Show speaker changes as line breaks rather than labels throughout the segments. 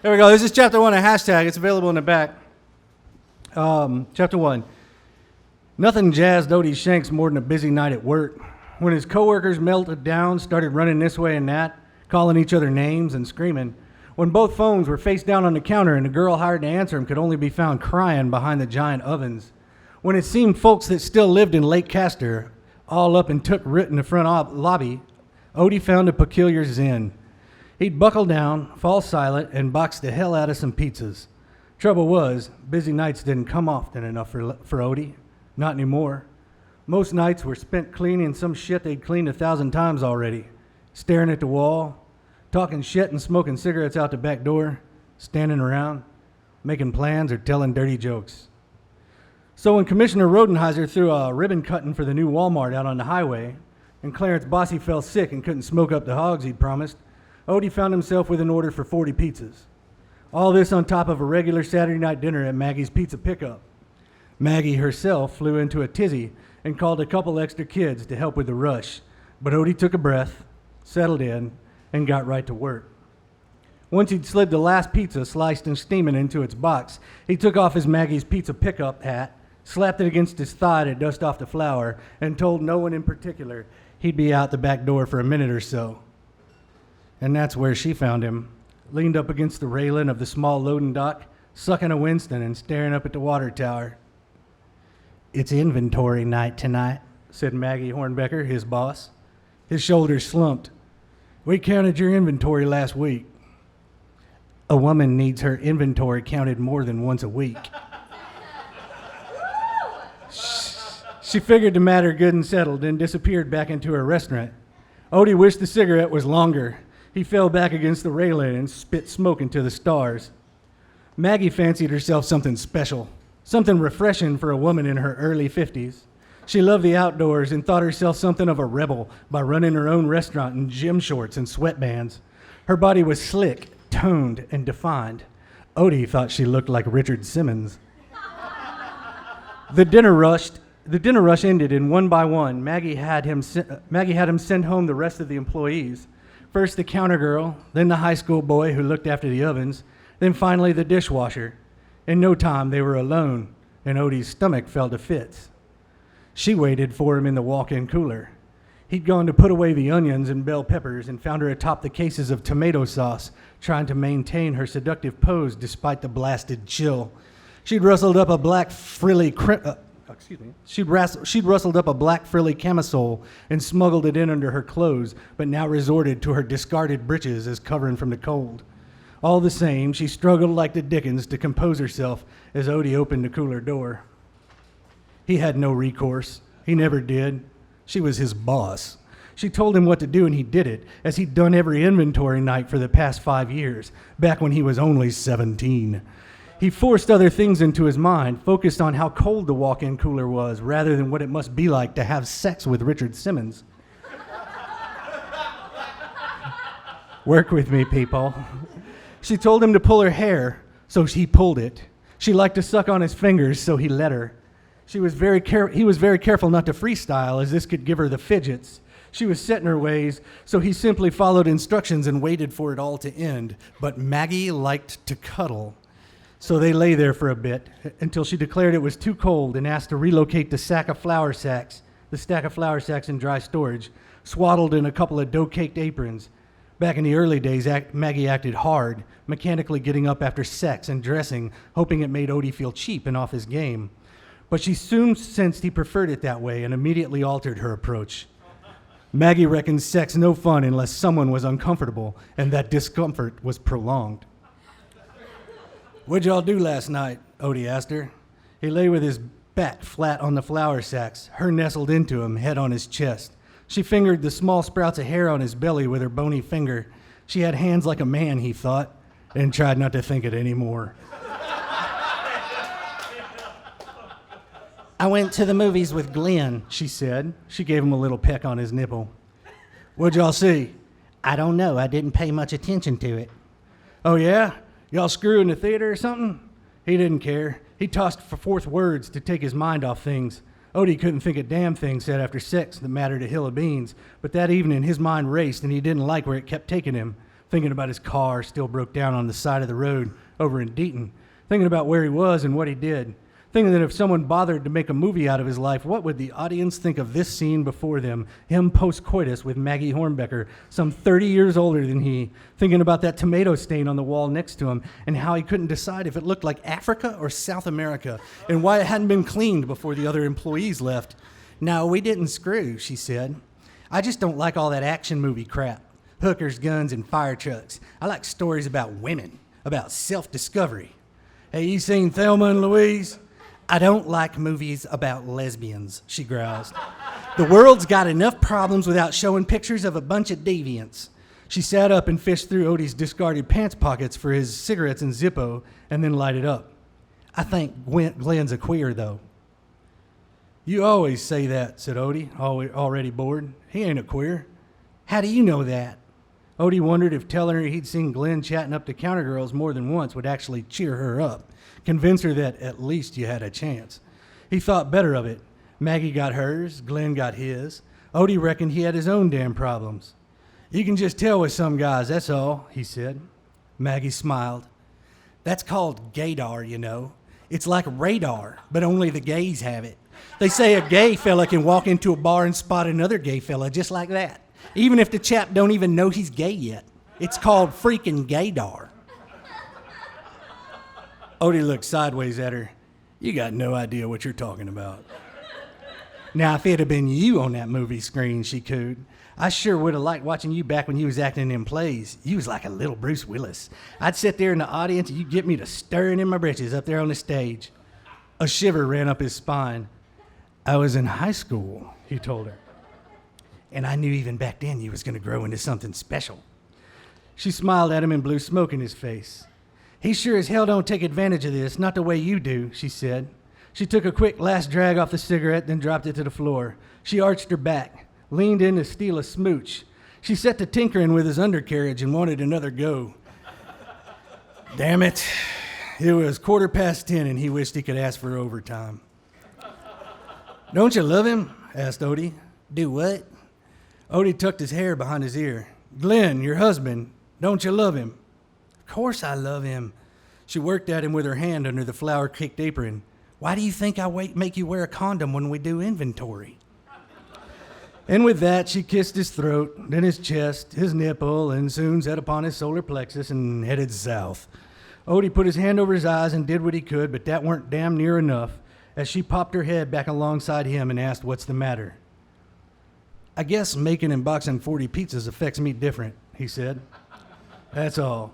There we go. This is chapter 1 of hashtag. It's available in the back. Chapter 1. Nothing jazzed Odie Shanks more than a busy night at work. When his coworkers melted down, started running this way and that, calling each other names and screaming. When both phones were face down on the counter and the girl hired to answer him could only be found crying behind the giant ovens. When it seemed folks that still lived in Lake Castor all up and took root in the front lobby, Odie found a peculiar zen. He'd buckle down, fall silent, and box the hell out of some pizzas. Trouble was, busy nights didn't come often enough for Odie. Not anymore. Most nights were spent cleaning some shit they'd cleaned 1,000 times already. Staring at the wall, talking shit and smoking cigarettes out the back door, standing around, making plans or telling dirty jokes. So when Commissioner Rodenheiser threw a ribbon cutting for the new Walmart out on the highway, and Clarence Bossy fell sick and couldn't smoke up the hogs he'd promised, Odie found himself with an order for 40 pizzas. All this on top of a regular Saturday night dinner at Maggie's Pizza Pickup. Maggie herself flew into a tizzy and called a couple extra kids to help with the rush, but Odie took a breath, settled in, and got right to work. Once he'd slid the last pizza sliced and steaming into its box, he took off his Maggie's Pizza Pickup hat, slapped it against his thigh to dust off the flour, and told no one in particular he'd be out the back door for a minute or so. And that's where she found him, leaned up against the railing of the small loading dock, sucking a Winston and staring up at the water tower. "It's inventory night tonight," said Maggie Hornbecker, his boss. His shoulders slumped. "We counted your inventory last week." "A woman needs her inventory counted more than once a week." She figured the matter good and settled and disappeared back into her restaurant. Odie wished the cigarette was longer. He fell back against the railing and spit smoke into the stars. Maggie fancied herself something special, something refreshing for a woman in her early 50s. She loved the outdoors and thought herself something of a rebel by running her own restaurant in gym shorts and sweatbands. Her body was slick, toned, and defined. Odie thought she looked like Richard Simmons. The dinner rush ended, and one by one, Maggie had him send home the rest of the employees. First the counter girl, then the high school boy who looked after the ovens, then finally the dishwasher. In no time, they were alone, and Odie's stomach fell to fits. She waited for him in the walk-in cooler. He'd gone to put away the onions and bell peppers and found her atop the cases of tomato sauce, trying to maintain her seductive pose despite the blasted chill. She'd rustled up a black frilly She'd rustled up a black frilly camisole and smuggled it in under her clothes, but now resorted to her discarded breeches as covering from the cold. All the same, she struggled like the dickens to compose herself as Odie opened the cooler door. He had no recourse. He never did. She was his boss. She told him what to do, and he did it, as he'd done every inventory night for the past 5 years, back when he was only 17. He forced other things into his mind, focused on how cold the walk-in cooler was, rather than what it must be like to have sex with Richard Simmons. Work with me, people. She told him to pull her hair, so he pulled it. She liked to suck on his fingers, so he let her. He was very careful not to freestyle, as this could give her the fidgets. She was set in her ways, so he simply followed instructions and waited for it all to end. But Maggie liked to cuddle. So they lay there for a bit until she declared it was too cold and asked to relocate the stack of flour sacks in dry storage, swaddled in a couple of dough-caked aprons. Back in the early days, Maggie acted hard, mechanically getting up after sex and dressing, hoping it made Odie feel cheap and off his game. But she soon sensed he preferred it that way and immediately altered her approach. Maggie reckoned sex no fun unless someone was uncomfortable and that discomfort was prolonged. "What'd y'all do last night?" Odie asked her. He lay with his back flat on the flour sacks, her nestled into him, head on his chest. She fingered the small sprouts of hair on his belly with her bony finger. She had hands like a man, he thought, and tried not to think it anymore. "I went to the movies with Glenn," she said. She gave him a little peck on his nipple. "What'd y'all see?" "I don't know. I didn't pay much attention to it." "Oh, yeah? Y'all screw in the theater or something?" He didn't care. He tossed forth words to take his mind off things. Odie couldn't think a damn thing said after sex that mattered a hill of beans, but that evening his mind raced and he didn't like where it kept taking him. thinking about his car still broke down on the side of the road over in Deaton, thinking about where he was and what he did, thinking that if someone bothered to make a movie out of his life, what would the audience think of this scene before them, him post-coitus with Maggie Hornbecker, some 30 years older than he, thinking about that tomato stain on the wall next to him and how he couldn't decide if it looked like Africa or South America and why it hadn't been cleaned before the other employees left. "No, we didn't screw," she said. "I just don't like all that action movie crap. Hookers, guns, and fire trucks. I like stories about women, about self-discovery. Hey, you seen Thelma and Louise?" "I don't like movies about lesbians," she growls. "The world's got enough problems without showing pictures of a bunch of deviants." She sat up and fished through Odie's discarded pants pockets for his cigarettes and Zippo and then lighted up. "I think Glenn's a queer, though." "You always say that," said Odie, already bored. "He ain't a queer." "How do you know that?" Odie wondered if telling her he'd seen Glenn chatting up to counter girls more than once would actually cheer her up, convince her that at least you had a chance. He thought better of it. Maggie got hers, Glenn got his. Odie reckoned he had his own damn problems. "You can just tell with some guys, that's all," he said. Maggie smiled. "That's called gaydar, you know. It's like radar, but only the gays have it. They say a gay fella can walk into a bar and spot another gay fella just like that, even if the chap don't even know he's gay yet. It's called freaking gaydar." Odie looked sideways at her. "You got no idea what you're talking about." "Now, if it had been you on that movie screen," she cooed, "I sure would have liked watching you back when you was acting in plays. You was like a little Bruce Willis. I'd sit there in the audience and you'd get me to stirring in my britches up there on the stage." A shiver ran up his spine. "I was in high school," he told her. "And I knew even back then you was going to grow into something special." She smiled at him and blew smoke in his face. "He sure as hell don't take advantage of this, not the way you do," she said. She took a quick last drag off the cigarette, then dropped it to the floor. She arched her back, leaned in to steal a smooch. She set to tinkering with his undercarriage and wanted another go. Damn it. It was 10:15 and he wished he could ask for overtime. "Don't you love him?" asked Odie. "Do what?" Odie tucked his hair behind his ear. "Glenn, your husband, don't you love him?" "Of course I love him." She worked at him with her hand under the flour-caked apron. "Why do you think I make you wear a condom when we do inventory?" And with that, she kissed his throat, then his chest, his nipple, and soon set upon his solar plexus and headed south. Odie put his hand over his eyes and did what he could, but that weren't damn near enough, as she popped her head back alongside him and asked what's the matter. "I guess making and boxing 40 pizzas affects me different," he said. "That's all."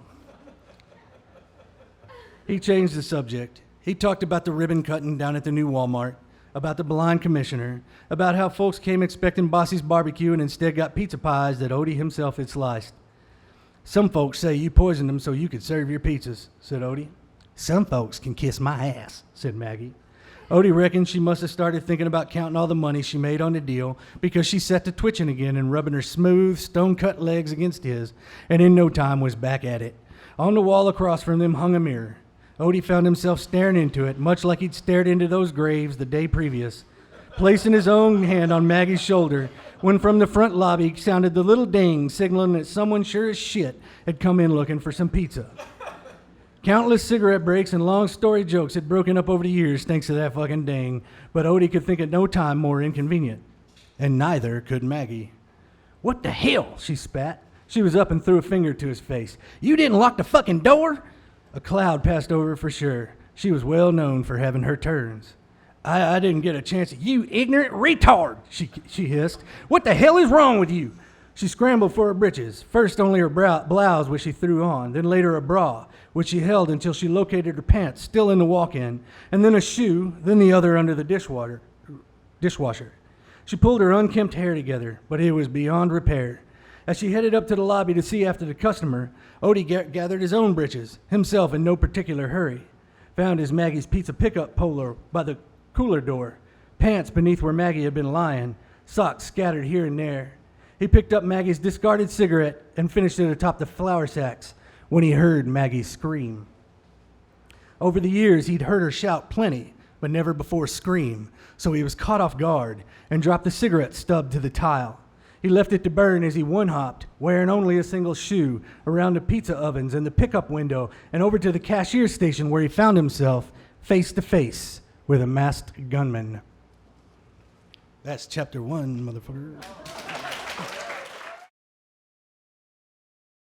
He changed the subject. He talked about the ribbon cutting down at the new Walmart, about the blind commissioner, about how folks came expecting Bossy's barbecue and instead got pizza pies that Odie himself had sliced. "Some folks say you poisoned them so you could serve your pizzas," said Odie. "Some folks can kiss my ass," said Maggie. Odie reckoned she must have started thinking about counting all the money she made on the deal because she set to twitching again and rubbing her smooth, stone-cut legs against his, and in no time was back at it. On the wall across from them hung a mirror. Odie found himself staring into it, much like he'd stared into those graves the day previous, placing his own hand on Maggie's shoulder when from the front lobby sounded the little ding signaling that someone sure as shit had come in looking for some pizza. Countless cigarette breaks and long story jokes had broken up over the years thanks to that fucking ding, but Odie could think at no time more inconvenient. And neither could Maggie. "What the hell?" she spat. She was up and threw a finger to his face. "You didn't lock the fucking door?" A cloud passed over her for sure. She was well known for having her turns. I didn't get a chance. "You ignorant retard," she hissed. "What the hell is wrong with you?" She scrambled for her breeches, first only her blouse, which she threw on, then later a bra, which she held until she located her pants, still in the walk-in, and then a shoe, then the other under the dishwasher. She pulled her unkempt hair together, but it was beyond repair. As she headed up to the lobby to see after the customer, Odie gathered his own breeches, himself in no particular hurry. Found his Maggie's pizza pickup polo by the cooler door, pants beneath where Maggie had been lying, socks scattered here and there. He picked up Maggie's discarded cigarette and finished it atop the flour sacks when he heard Maggie scream. Over the years, he'd heard her shout plenty, but never before scream, so he was caught off guard and dropped the cigarette stub to the tile. He left it to burn as he one-hopped, wearing only a single shoe, around the pizza ovens and the pickup window and over to the cashier station where he found himself face to face with a masked gunman. That's chapter 1, motherfucker.